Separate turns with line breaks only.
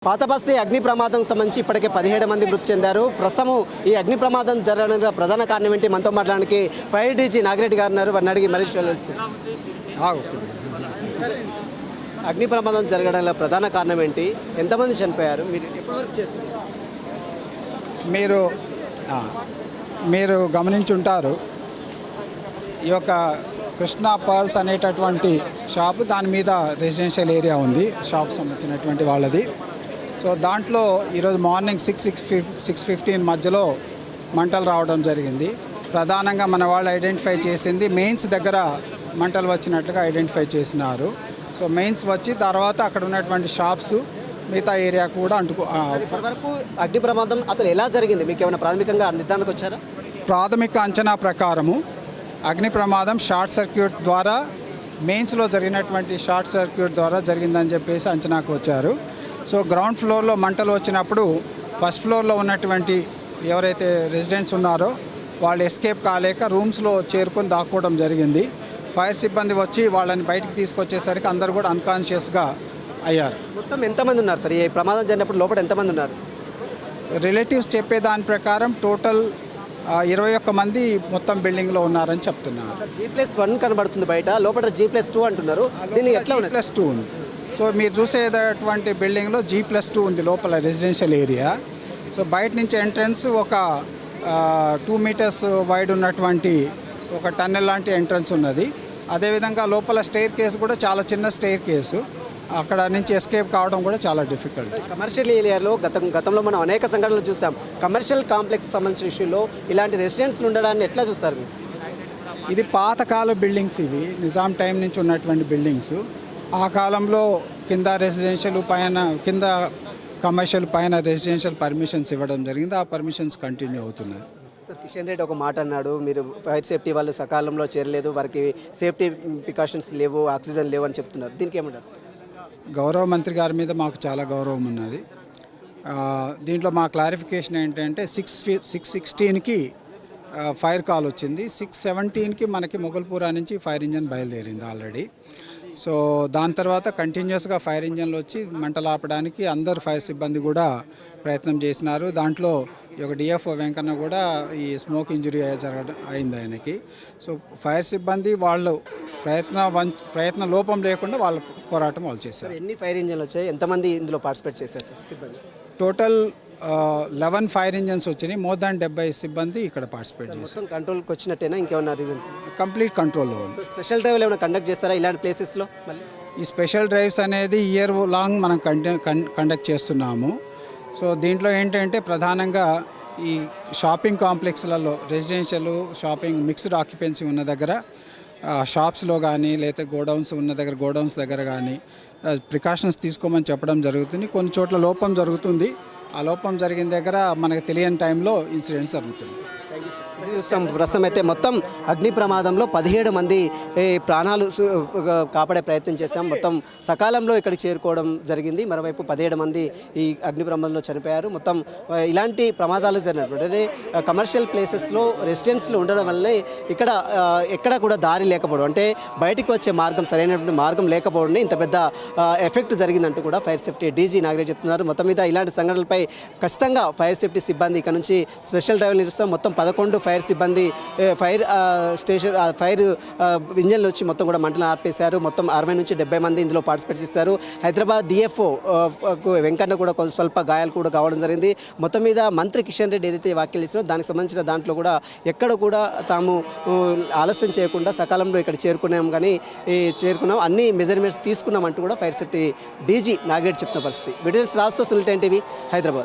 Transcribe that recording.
పాతబస్తీ అగ్ని ప్రమాదం సంబంధించి ఇప్పటికే 17 మంది మృతి చెందారు. ప్రస్తుతం ఈ అగ్ని ప్రమాదం జరగడానికి ప్రధాన కారణం ఏంటి? మనతో మాట్లాడడానికి ఫైర్ డీజీ నాగిరెడ్డి గారు ఉన్నారు. వారిని అడిగి మరీ అగ్ని ప్రమాదం జరగడంలో ప్రధాన కారణం ఏంటి? ఎంతమంది చనిపోయారు?
మీరు గమనించుంటారు, ఈ యొక్క కృష్ణా పర్ల్స్ అనేటటువంటి షాపు, దాని మీద రెసిడెన్షియల్ ఏరియా ఉంది, షాప్ సంబంధించినటువంటి వాళ్ళది. సో దాంట్లో ఈరోజు మార్నింగ్ 6:15 మధ్యలో మంటలు రావడం జరిగింది. ప్రధానంగా మన వాళ్ళు ఐడెంటిఫై చేసింది మెయిన్స్ దగ్గర మంటలు వచ్చినట్లుగా ఐడెంటిఫై చేసినారు. సో మెయిన్స్ వచ్చి తర్వాత అక్కడ ఉన్నటువంటి షాప్స్, మిగతా ఏరియా కూడా
వరకు అగ్ని ప్రమాదం అసలు ఎలా జరిగింది? మీకు ఏమైనా ప్రాథమికంగా నిర్ధారణకు వచ్చారా?
ప్రాథమిక అంచనా ప్రకారము అగ్ని ప్రమాదం షార్ట్ సర్క్యూట్ ద్వారా, మెయిన్స్లో జరిగినటువంటి షార్ట్ సర్క్యూట్ ద్వారా జరిగిందని చెప్పేసి అంచనాకు వచ్చారు. సో గ్రౌండ్ ఫ్లోర్లో మంటలు వచ్చినప్పుడు ఫస్ట్ ఫ్లోర్లో ఉన్నటువంటి ఎవరైతే రెసిడెంట్స్ ఉన్నారో వాళ్ళు ఎస్కేప్ కాలేక రూమ్స్లో చేరుకొని దాక్కోవడం జరిగింది. ఫైర్ సిబ్బంది వచ్చి వాళ్ళని బయటికి తీసుకొచ్చేసరికి అందరూ కూడా అన్కాన్షియస్గా అయ్యారు.
మొత్తం ఎంతమంది ఉన్నారు సార్? ఈ ప్రమాదం జరిగినప్పుడు లోపల ఎంతమంది ఉన్నారు?
రిలేటివ్స్ చెప్పే దాని ప్రకారం టోటల్ 21 మంది మొత్తం బిల్డింగ్లో ఉన్నారని చెప్తున్నారు.
G+1 కనబడుతుంది బయట, లోపల G+2 అంటున్నారు. దీన్ని ఎట్లా
G+2 ఉంది. సో మీరు చూసేటటువంటి బిల్డింగ్లో G+2 ఉంది లోపల రెసిడెన్షియల్ ఏరియా. సో బయట నుంచి ఎంట్రన్స్ ఒక 2 మీటర్స్ వైడ్ ఉన్నటువంటి ఒక టన్నెల్ లాంటి ఎంట్రన్స్ ఉన్నది. అదేవిధంగా లోపల స్టెయిర్ కేసు కూడా చాలా చిన్న స్టెయిర్ కేసు, అక్కడ నుంచి ఎస్కేప్ కావడం కూడా చాలా డిఫికల్ట్.
కమర్షియల్ ఏరియాలో గతంలో మనం అనేక సంఘటనలు చూసాం. కమర్షియల్ కాంప్లెక్స్ సంబంధించిన ఇష్యూలో ఇలాంటి రెసిడెన్స్లు ఉండడాన్ని ఎట్లా చూస్తారు మీరు?
ఇది పాతకాల బిల్డింగ్స్, ఇవి నిజాం టైం నుంచి ఉన్నటువంటి బిల్డింగ్స్. ఆ కాలంలో కింద రెసిడెన్షియల్, పైన కింద కమర్షియల్, పైన రెసిడెన్షియల్ పర్మిషన్స్ ఇవ్వడం జరిగింది. ఆ పర్మిషన్స్ కంటిన్యూ అవుతున్నాయి.
సార్, కిషన్ రెడ్డి ఒక మాట అన్నాడు, మీరు ఫైర్ సేఫ్టీ వాళ్ళు సకాలంలో చేరలేదు, వారికి సేఫ్టీ ప్రికాషన్స్ లేవు, ఆక్సిజన్ లేవు అని చెప్తున్నారు. దీనికి ఏమంటారు?
గౌరవ మంత్రి గారి మీద మాకు చాలా గౌరవం ఉన్నది. దీంట్లో మా క్లారిఫికేషన్ ఏంటంటే 6:16కి ఫైర్ కాల్ వచ్చింది. 6:17కి మనకి మొగల్పూరా నుంచి ఫైర్ ఇంజన్ బయలుదేరింది ఆల్రెడీ. సో దాని తర్వాత కంటిన్యూస్గా ఫైర్ ఇంజన్లు వచ్చి మంటలు ఆపడానికి అందరు ఫైర్ సిబ్బంది కూడా ప్రయత్నం చేసినారు. దాంట్లో ఒక డిఎఫ్ఓ వెంకన్న కూడా ఈ స్మోక్ ఇంజురీ అయింది ఆయనకి. సో ఫైర్ సిబ్బంది వాళ్ళు ప్రయత్న లోపం లేకుండా వాళ్ళ పోరాటం వాళ్ళు చేశారు.
ఎన్ని ఫైర్ ఇంజన్లు వచ్చాయి? ఎంతమంది ఇందులో పార్టిసిపేట్ చేశారు సార్ సిబ్బంది?
టోటల్ 11 ఫైర్ ఇంజన్స్ వచ్చినాయి. మోర్ దాన్ 70 సిబ్బంది ఇక్కడ పార్టిసిపేట్ చేశారు.
కంట్రోల్కి వచ్చినట్టేనా? ఇంకేమన్నా రీజన్స్?
కంప్లీట్ కంట్రోల్లో ఉంది.
స్పెషల్ డ్రైవ్లు ఏమైనా కండక్ట్ చేస్తారా ఇలాంటి ప్లేసెస్లో?
ఈ స్పెషల్ డ్రైవ్స్ అనేది ఇయర్ లాంగ్ మనం కండక్ట్ చేస్తున్నాము. సో దీంట్లో ఏంటంటే ప్రధానంగా ఈ షాపింగ్ కాంప్లెక్స్లలో, రెసిడెన్షియల్ షాపింగ్ మిక్స్డ్ ఆక్యుపెన్సీ ఉన్న దగ్గర, షాప్స్లో కానీ లేదా గోడౌన్స్ దగ్గర కానీ ప్రికాషన్స్ తీసుకోమని చెప్పడం జరుగుతుంది. కొన్ని చోట్ల లోపం జరుగుతుంది. ఆ లోపం జరిగిన దగ్గర మనకు తెలియని టైంలో ఇన్సిడెంట్స్ జరుగుతుంది.
చూస్తాం ప్రస్తుతం అయితే మొత్తం అగ్ని ప్రమాదంలో 17 మంది ప్రాణాలు కాపాడే ప్రయత్నం చేశాం. మొత్తం సకాలంలో ఇక్కడికి చేరుకోవడం జరిగింది. మరోవైపు 17 మంది ఈ అగ్ని ప్రమాదంలో చనిపోయారు. మొత్తం ఇలాంటి ప్రమాదాలు జరిగినప్పుడు అంటే కమర్షియల్ ప్లేసెస్లో రెసిడెన్స్లు ఉండడం వల్లనే ఇక్కడ ఎక్కడ కూడా దారి లేకపోవడం, అంటే బయటికి వచ్చే మార్గం, సరైనటువంటి మార్గం లేకపోవడం ఇంత పెద్ద ఎఫెక్ట్ జరిగిందంటూ కూడా ఫైర్ సేఫ్టీ డీజీ నాగిరెడ్డి చెప్తున్నారు. మొత్తం మీద ఇలాంటి సంఘటనలపై ఖచ్చితంగా ఫైర్ సేఫ్టీ సిబ్బంది ఇక్కడ నుంచి స్పెషల్ డ్రైవ్లు నిర్వహిస్తాం. మొత్తం 11 ఫైర్ సిబ్బంది ఫైర్ ఇంజన్లు వచ్చి మొత్తం కూడా మంటలు ఆర్పేశారు. మొత్తం 60 నుంచి 70 మంది ఇందులో పార్టిసిపేట్ చేశారు. హైదరాబాద్ డిఎఫ్ఓ వెంకన్న కూడా స్వల్ప గాయాలు కూడా కావడం జరిగింది. మొత్తం మీద మంత్రి కిషన్ రెడ్డి ఏదైతే వ్యాఖ్యలు ఇచ్చినో దానికి సంబంధించిన దాంట్లో కూడా ఎక్కడ కూడా తాము ఆలస్యం చేయకుండా సకాలంలో ఇక్కడ చేరుకున్నాం, అన్ని మెజర్మెంట్స్ తీసుకున్నామంటూ కూడా ఫైర్ సేఫ్టీ డీజీ నాగిరెడ్డి చెప్తున్న పరిస్థితి. వీడియోస్ రాస్తూ సుల్టన్ టీవీ, హైదరాబాద్.